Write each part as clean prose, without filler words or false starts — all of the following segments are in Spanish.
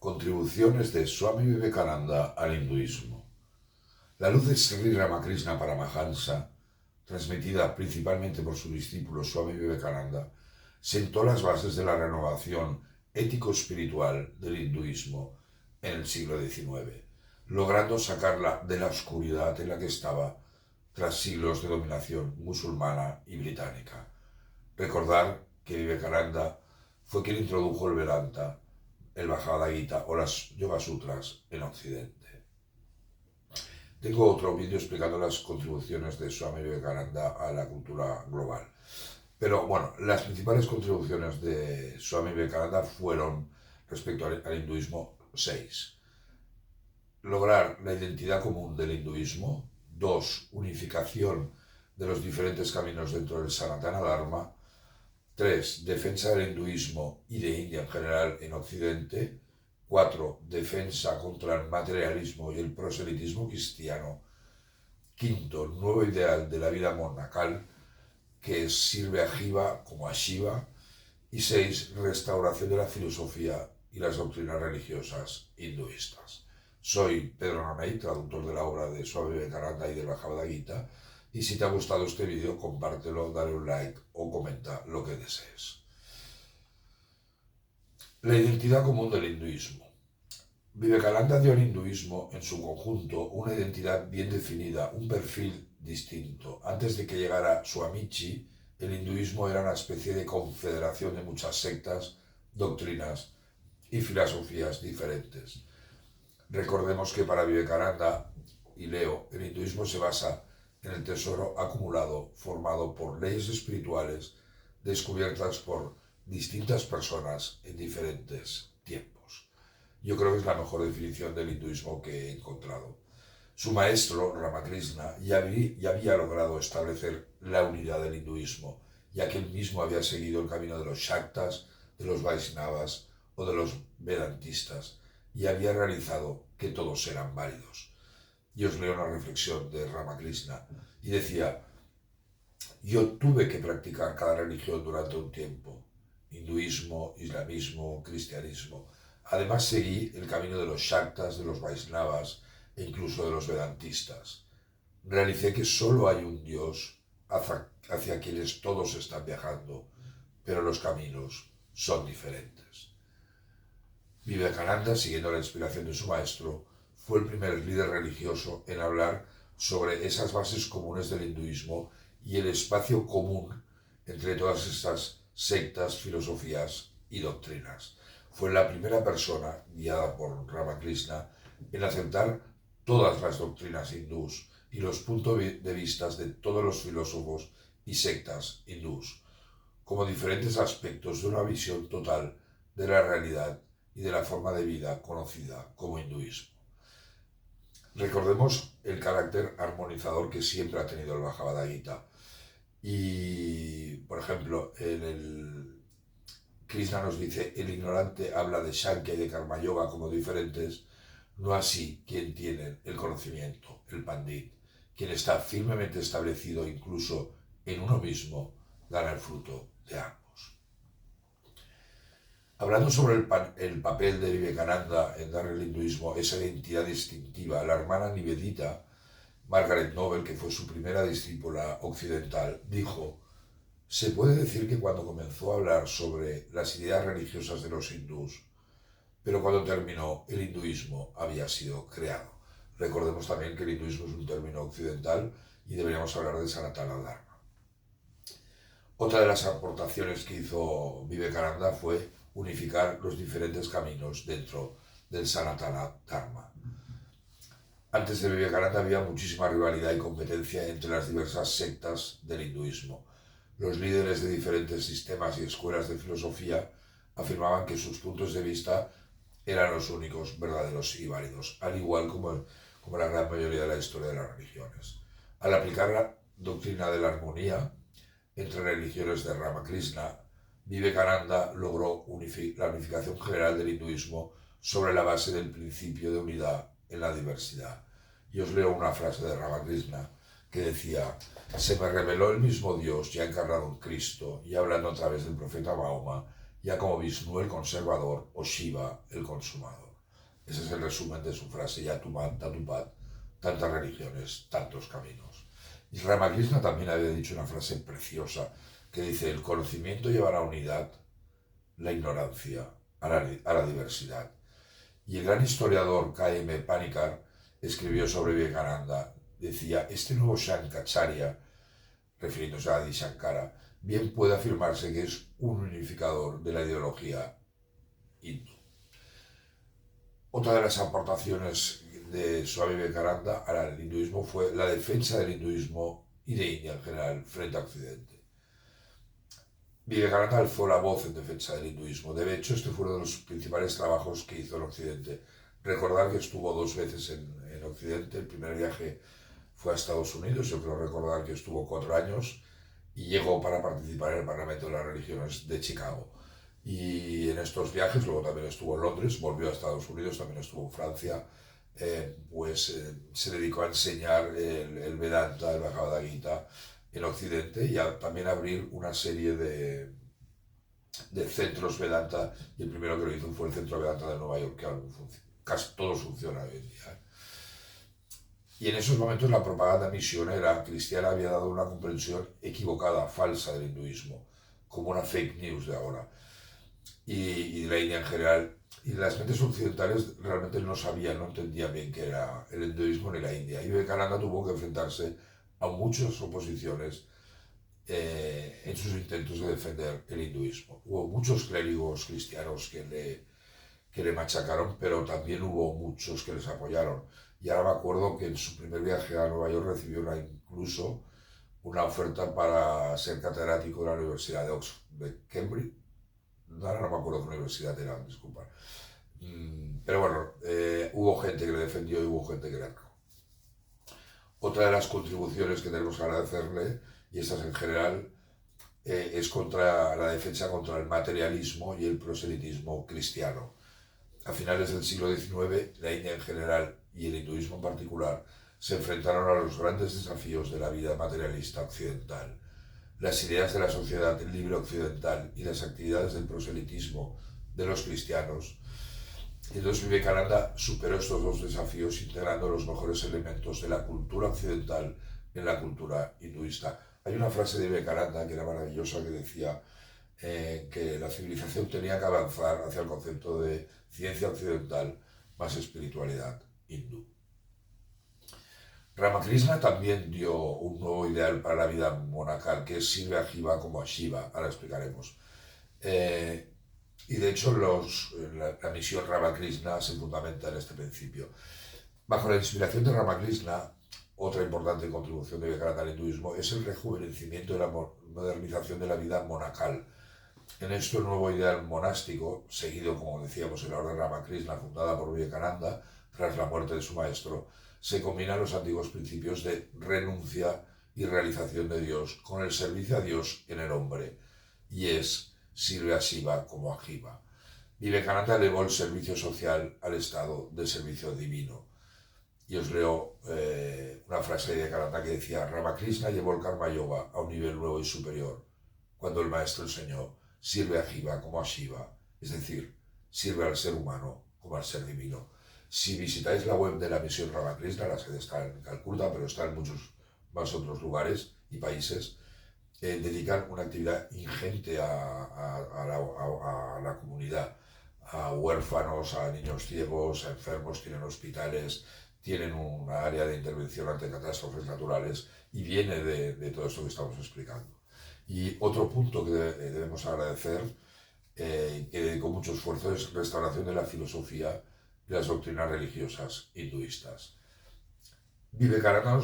Contribuciones de Swami Vivekananda al hinduismo. La luz de Sri Ramakrishna Paramahansa, transmitida principalmente por su discípulo Swami Vivekananda, sentó las bases de la renovación ético-espiritual del hinduismo en el siglo XIX, logrando sacarla de la oscuridad en la que estaba tras siglos de dominación musulmana y británica. Recordar que Vivekananda fue quien introdujo el Vedanta, el Bhagavad Gita o las Yoga Sutras en Occidente. Tengo otro vídeo explicando las contribuciones de Swami Vivekananda a la cultura global. Pero bueno, las principales contribuciones de Swami Vivekananda fueron, respecto al hinduismo, 6. Lograr la identidad común del hinduismo. 2. Unificación de los diferentes caminos dentro del Sanatana Dharma. 3. Defensa del hinduismo y de India en general en Occidente. 4. Defensa contra el materialismo y el proselitismo cristiano. 5. Nuevo ideal de la vida monacal que sirve a Jiva como a Shiva. Y 6. Restauración de la filosofía y las doctrinas religiosas hinduistas. Soy Pedro Nanay, traductor de la obra de Swami Vivekananda y del Bhagavad Gita. Y si te ha gustado este vídeo, compártelo, dale un like o comenta lo que desees. La identidad común del hinduismo. Vivekananda dio al hinduismo en su conjunto una identidad bien definida, un perfil distinto. Antes de que llegara Swamiji, el hinduismo era una especie de confederación de muchas sectas, doctrinas y filosofías diferentes. Recordemos que para Vivekananda, y leo, el hinduismo se basa en el tesoro acumulado formado por leyes espirituales descubiertas por distintas personas en diferentes tiempos. Yo creo que es la mejor definición del hinduismo que he encontrado. Su maestro, Ramakrishna, ya había logrado establecer la unidad del hinduismo, ya que él mismo había seguido el camino de los Shaktas, de los Vaishnavas o de los Vedantistas, y había realizado que todos eran válidos. Y os leo una reflexión de Ramakrishna, y decía: yo tuve que practicar cada religión durante un tiempo, hinduismo, islamismo, cristianismo. Además seguí el camino de los Shaktas, de los Vaishnavas e incluso de los Vedantistas. Realicé que solo hay un Dios hacia quienes todos están viajando, pero los caminos son diferentes. Vivekananda, siguiendo la inspiración de su maestro, fue el primer líder religioso en hablar sobre esas bases comunes del hinduismo y el espacio común entre todas estas sectas, filosofías y doctrinas. Fue la primera persona, guiada por Ramakrishna, en aceptar todas las doctrinas hindús y los puntos de vista de todos los filósofos y sectas hindús, como diferentes aspectos de una visión total de la realidad y de la forma de vida conocida como hinduismo. Recordemos el carácter armonizador que siempre ha tenido el Bhagavad Gita. Y, por ejemplo, Krishna nos dice: el ignorante habla de Sankhya y de Karma Yoga como diferentes, no así quien tiene el conocimiento, el Pandit, quien está firmemente establecido incluso en uno mismo, gana el fruto de ambos. Hablando sobre el papel de Vivekananda en dar al hinduismo esa identidad distintiva, la hermana Nivedita, Margaret Noble, que fue su primera discípula occidental, dijo: se puede decir que cuando comenzó a hablar sobre las ideas religiosas de los hindús, pero cuando terminó, el hinduismo había sido creado. Recordemos también que el hinduismo es un término occidental y deberíamos hablar de Sanatana Dharma. Otra de las aportaciones que hizo Vivekananda fue unificar los diferentes caminos dentro del Sanatana Dharma. Antes de Vivekananda había muchísima rivalidad y competencia entre las diversas sectas del hinduismo. Los líderes de diferentes sistemas y escuelas de filosofía afirmaban que sus puntos de vista eran los únicos verdaderos y válidos, al igual como la gran mayoría de la historia de las religiones. Al aplicar la doctrina de la armonía entre religiones de Ramakrishna, Vivekananda logró la unificación general del hinduismo sobre la base del principio de unidad en la diversidad. Y os leo una frase de Ramakrishna que decía: se me reveló el mismo Dios ya encarnado en Cristo y hablando a través del profeta Mahoma, ya como Vishnu el conservador o Shiva el consumador. Ese es el resumen de su frase, Yatuman Tatupat, tantas religiones, tantos caminos. Y Ramakrishna también había dicho una frase preciosa que dice, el conocimiento lleva a la unidad, la ignorancia a la diversidad. Y el gran historiador K.M. Panikar escribió sobre Vivekananda, decía, este nuevo Shankaracharya, refiriéndose a Adi Shankara, bien puede afirmarse que es un unificador de la ideología hindú. Otra de las aportaciones de Swami Vivekananda al hinduismo fue la defensa del hinduismo y de India en general frente a Occidente. Vivekananda alzó la voz en defensa del hinduismo. De hecho, este fue uno de los principales trabajos que hizo en Occidente. Recordar que estuvo 2 veces en Occidente. El primer viaje fue a Estados Unidos. Yo creo recordar que estuvo 4 años y llegó para participar en el Parlamento de las Religiones de Chicago. Y en estos viajes, luego también estuvo en Londres, volvió a Estados Unidos, también estuvo en Francia, se dedicó a enseñar el Vedanta, el Bhagavad Gita en Occidente y también a abrir una serie de centros Vedanta, y el primero que lo hizo fue el Centro Vedanta de Nueva York, que aún casi todos funcionan hoy en día. Y en esos momentos la propaganda misionera cristiana había dado una comprensión equivocada, falsa del hinduismo, como una fake news de ahora, y de la India en general. Y las mentes occidentales realmente no sabían, no entendían bien qué era el hinduismo ni la India. Y Vivekananda tuvo que enfrentarse a muchas oposiciones en sus intentos de defender el hinduismo. Hubo muchos clérigos cristianos que le machacaron, pero también hubo muchos que les apoyaron. Y ahora me acuerdo que en su primer viaje a Nueva York recibió incluso una oferta para ser catedrático de la Universidad de Oxford, de Cambridge. Ahora no me acuerdo qué universidad era, disculpa. Pero bueno, hubo gente que le defendió y hubo gente que le atacó. Otra de las contribuciones que tenemos que agradecerle, y estas en general, es contra la defensa contra el materialismo y el proselitismo cristiano. A finales del siglo XIX, la India en general y el hinduismo en particular se enfrentaron a los grandes desafíos de la vida materialista occidental. Las ideas de la sociedad libre occidental y las actividades del proselitismo de los cristianos. Entonces Vivekananda superó estos 2 desafíos integrando los mejores elementos de la cultura occidental en la cultura hinduista. Hay una frase de Vivekananda que era maravillosa que decía que la civilización tenía que avanzar hacia el concepto de ciencia occidental más espiritualidad hindú. Ramakrishna también dio un nuevo ideal para la vida monacal, que es sirve a Jiva como a Shiva, ahora explicaremos. Y de hecho la misión Ramakrishna se fundamenta en este principio. Bajo la inspiración de Ramakrishna, otra importante contribución de Vivekananda al hinduismo es el rejuvenecimiento y la modernización de la vida monacal. En esto el nuevo ideal monástico, seguido como decíamos en la orden Ramakrishna fundada por Vivekananda tras la muerte de su maestro, se combinan los antiguos principios de renuncia y realización de Dios con el servicio a Dios en el hombre, y es sirve a Shiva como a Jiva. Vivekananda elevó el servicio social al estado de servicio divino. Y os leo una frase de Vivekananda que decía: Ramakrishna llevó el Karma Yoga a un nivel nuevo y superior, cuando el maestro enseñó sirve a Jiva como a Shiva, es decir, sirve al ser humano como al ser divino. Si visitáis la web de la misión Ramakrishna, la sede está en Calcuta, pero está en muchos más otros lugares y países, dedican una actividad ingente a la comunidad, a huérfanos, a niños ciegos, a enfermos, tienen hospitales, tienen un área de intervención ante catástrofes naturales, y viene de todo esto que estamos explicando. Y otro punto que debemos agradecer, que dedicó mucho esfuerzo, es restauración de la filosofía y las doctrinas religiosas hinduistas. Vivekananda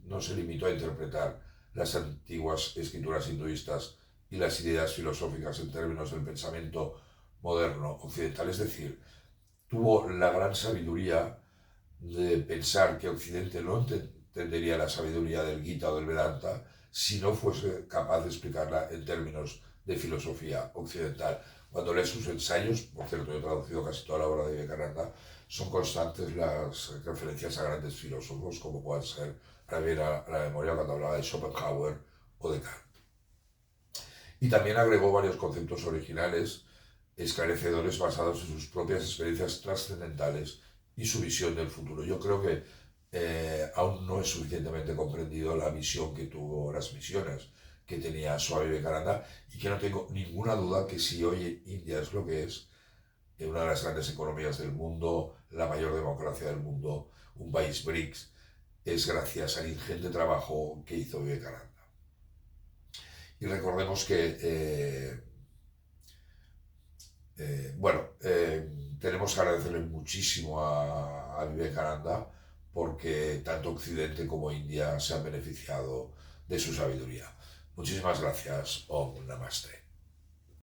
no se limitó a interpretar las antiguas escrituras hinduistas y las ideas filosóficas en términos del pensamiento moderno occidental, es decir, tuvo la gran sabiduría de pensar que Occidente no entendería la sabiduría del Gita o del Vedanta si no fuese capaz de explicarla en términos de filosofía occidental. Cuando lees sus ensayos, por cierto, yo he traducido casi toda la obra de Vivekananda, son constantes las referencias a grandes filósofos, como pueden ser, para ver a la memoria, cuando hablaba de Schopenhauer o de Kant. Y también agregó varios conceptos originales esclarecedores basados en sus propias experiencias trascendentales y su visión del futuro. Yo creo que aún no es suficientemente comprendido la visión que tuvo, las misiones que tenía Swami Vivekananda, y que no tengo ninguna duda que si hoy India es lo que es, una de las grandes economías del mundo, la mayor democracia del mundo, un país BRICS, es gracias al ingente trabajo que hizo Vivekananda. Y recordemos que, tenemos que agradecerle muchísimo a Vivekananda, porque tanto Occidente como India se han beneficiado de su sabiduría. Muchísimas gracias. Om Namaste.